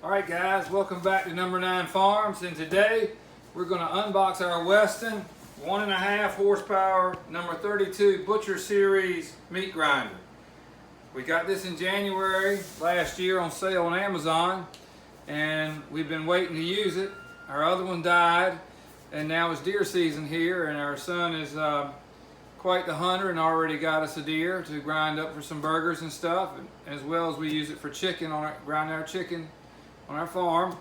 Alright guys, welcome back to Number 9 Farms, and today we're going to unbox our Weston 1.5 horsepower number 32 Butcher Series meat grinder. We got this in January last year on sale on Amazon, and we've been waiting to use it. Our other one died, and now it's deer season here, and our son is quite the hunter and already got us a deer to grind up for some burgers and stuff, as well as we use it for chicken, grind our chicken on our farm.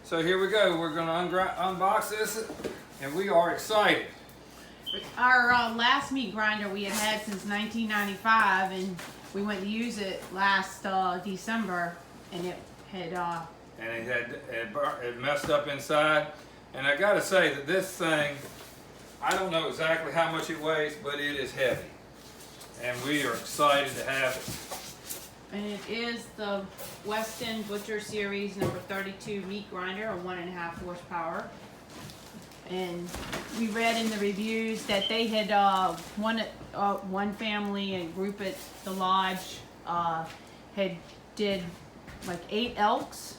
So here we go. We're going to unbox this, and we are excited. Our last meat grinder we had since 1995, and we went to use it last December, and it had it messed up inside. And I got to say that this thing, I don't know exactly how much it weighs, but it is heavy, and we are excited to have it. And it is the Weston Butcher Series number 32 meat grinder, a 1.5 horsepower. And we read in the reviews that they had one family and group at the lodge did like 8 elks.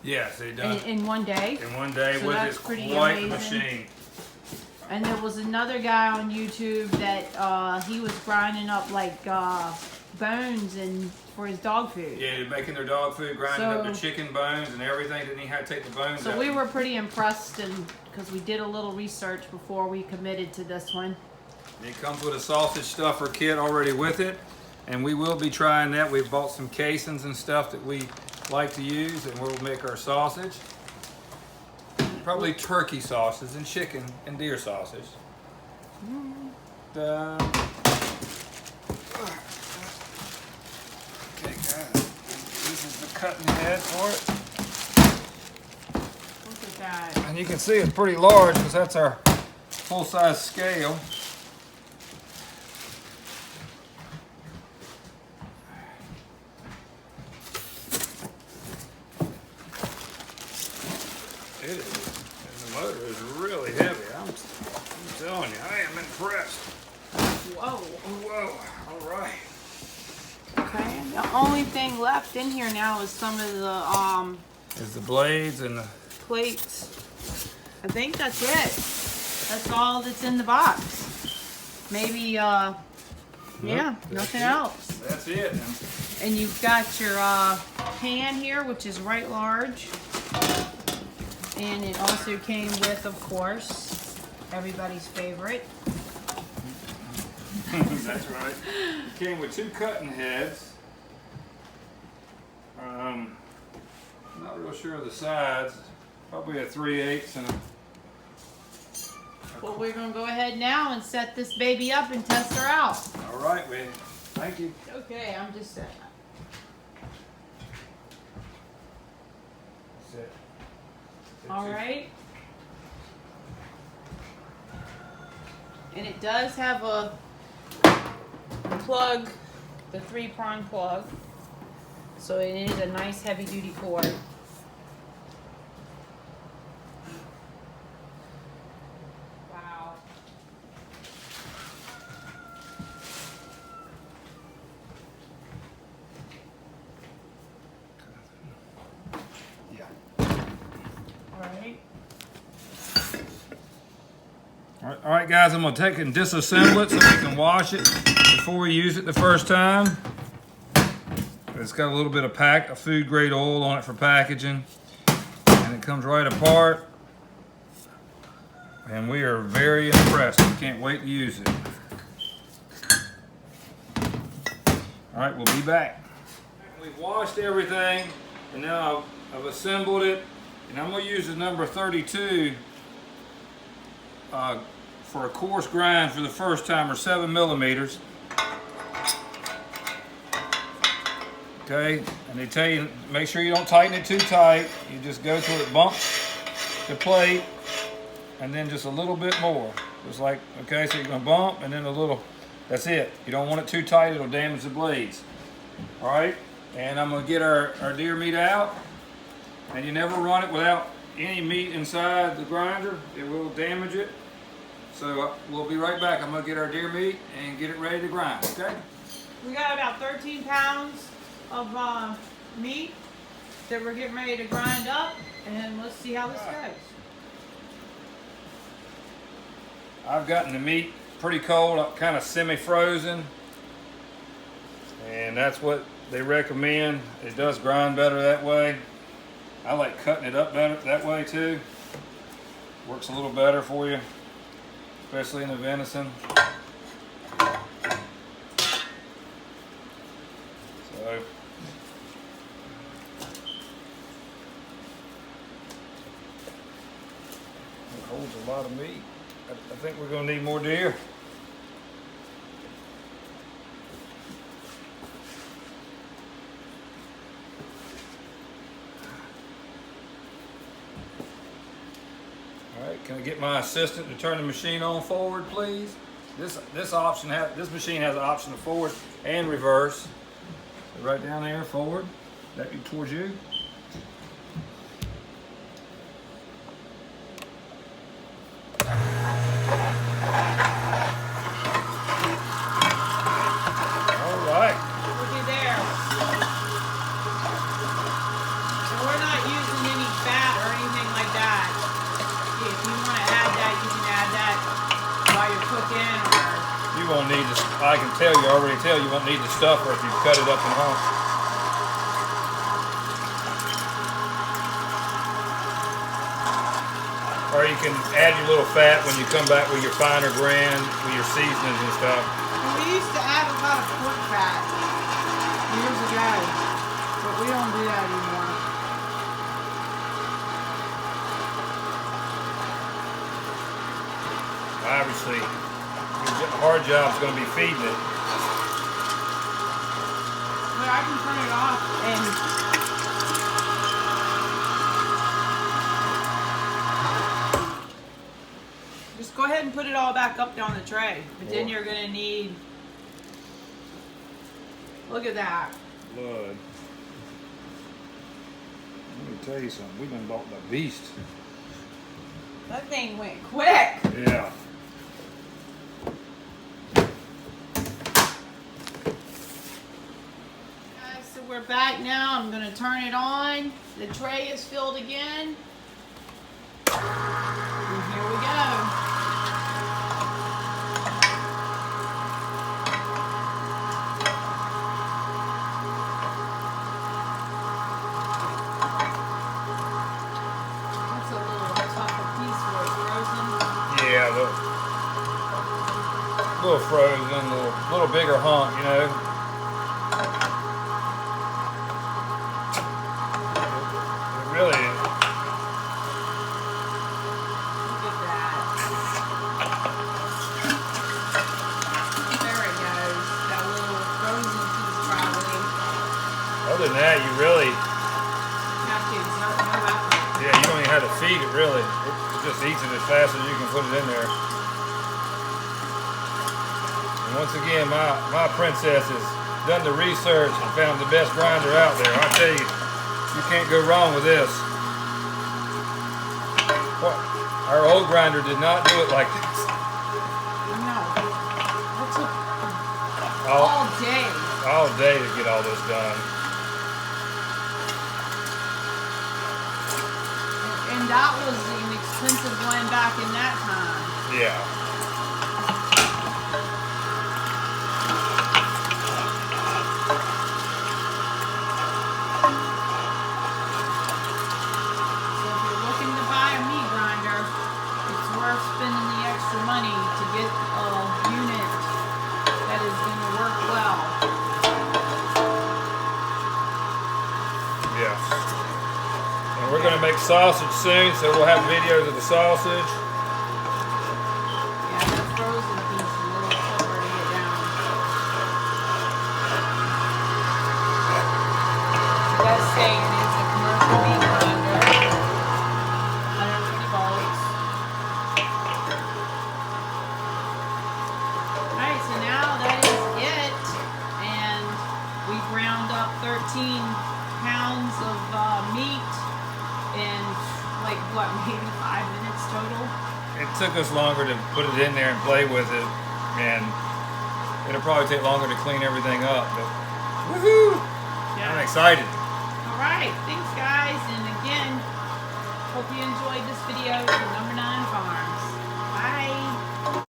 Yes, they done in one day. In one day, so with this quite amazing machine. And there was another guy on YouTube that he was grinding up like bones and for his dog food. Yeah, they're making their dog food, grinding up the chicken bones and everything. Didn't he have to take the bones out? So we were pretty impressed, and because we did a little research before we committed to this one. It comes with a sausage stuffer kit already with it, and we will be trying that. We've bought some casings and stuff that we like to use, and we'll make our sausage. Probably turkey sausage and chicken and deer sausage. Okay, guys, this is the cutting head for it. Look at that. And you can see it's pretty large because that's our full-size scale. It is, and the motor is really heavy. I'm telling you, I am impressed. Whoa. Whoa, all right. Okay, the only thing left in here now is some of the Is the blades and the plates. I think that's it. That's all that's in the box. Maybe yeah, nothing else. That's it. And you've got your pan here, which is right large. And it also came with, of course, everybody's favorite. That's right. It came with 2 cutting heads. I'm not real sure of the size. Probably a 3/8 and a... Well, we're going to go ahead now and set this baby up and test her out. All right, thank you. Okay, I'm just setting up. Sit. All right. And it does have a plug, the 3-prong plug. So it is a nice heavy-duty cord. Wow. Yeah. All right. All right, guys, I'm going to take it and disassemble it so we can wash it before we use it the first time. It's got a little bit of food grade oil on it for packaging, and it comes right apart, and we are very impressed. We can't wait to use it. All right, we'll be back. We've washed everything, and now I've assembled it, and I'm going to use the number 32 for a coarse grind for the first time, or 7 millimeters. Okay, and they tell you, make sure you don't tighten it too tight. You just go till it bumps the plate, and then just a little bit more. Just like, okay, so you're gonna bump, and then a little, that's it. You don't want it too tight, it'll damage the blades. All right, and I'm gonna get our deer meat out, and you never run it without any meat inside the grinder. It will damage it. So we'll be right back. I'm gonna get our deer meat and get it ready to grind, okay? We got about 13 pounds of meat. that we're getting ready to grind up, and let's see how this goes. I've gotten the meat pretty cold, kind of semi-frozen, and that's what they recommend. It does grind better that way. I like cutting it up better that way too. Works a little better for you, especially in the venison. So it holds a lot of meat. I think we're going to need more deer. All right, can I get my assistant to turn the machine on forward, please? This machine has an option of forward and reverse. So right down there, forward. That be towards you. I can tell you, already tell you won't need the stuffer if you cut it up in hunks. Or you can add your little fat when you come back with your finer brand, with your seasonings and stuff. We used to add a lot of pork fat years ago, but we don't do that anymore. Obviously, your hard job is going to be feeding it. But I can turn it off and just go ahead and put it all back up on the tray. But then you're going to need, look at that. Blood. Let me tell you something. We done bought the beast. That thing went quick. Yeah. We're back now. I'm going to turn it on. The tray is filled again. And here we go. That's a little tougher piece for it frozen. Yeah, a little frozen, a little bigger hunk, you know. Really? Look at that. There it goes. That little frozen piece probably. Other than that, you really Have to exert no effort. yeah, you don't even have to feed it really. It just eats it as fast as you can put it in there. And once again, my princess has done the research and found the best grinder out there. I tell you. You can't go wrong with this. What? Our old grinder did not do it like this. No. That took all day. All day to get all this done. And that was an expensive one back in that time. Yeah. Spending the extra money to get a unit that is going to work well. Yes. And we're going to make sausage soon, so we'll have videos of the sausage. Yeah, the frozen piece is a little tougher to get down. It does say it is a commercial meat grinder. 120 volts. Alright, so now that is it. And we ground up 13 pounds of meat in like what, maybe 5 minutes total? It took us longer to put it in there and play with it, and it'll probably take longer to clean everything up, but woohoo! Yeah. I'm excited. All right, thanks guys, and again, hope you enjoyed this video from Number 9 Farm.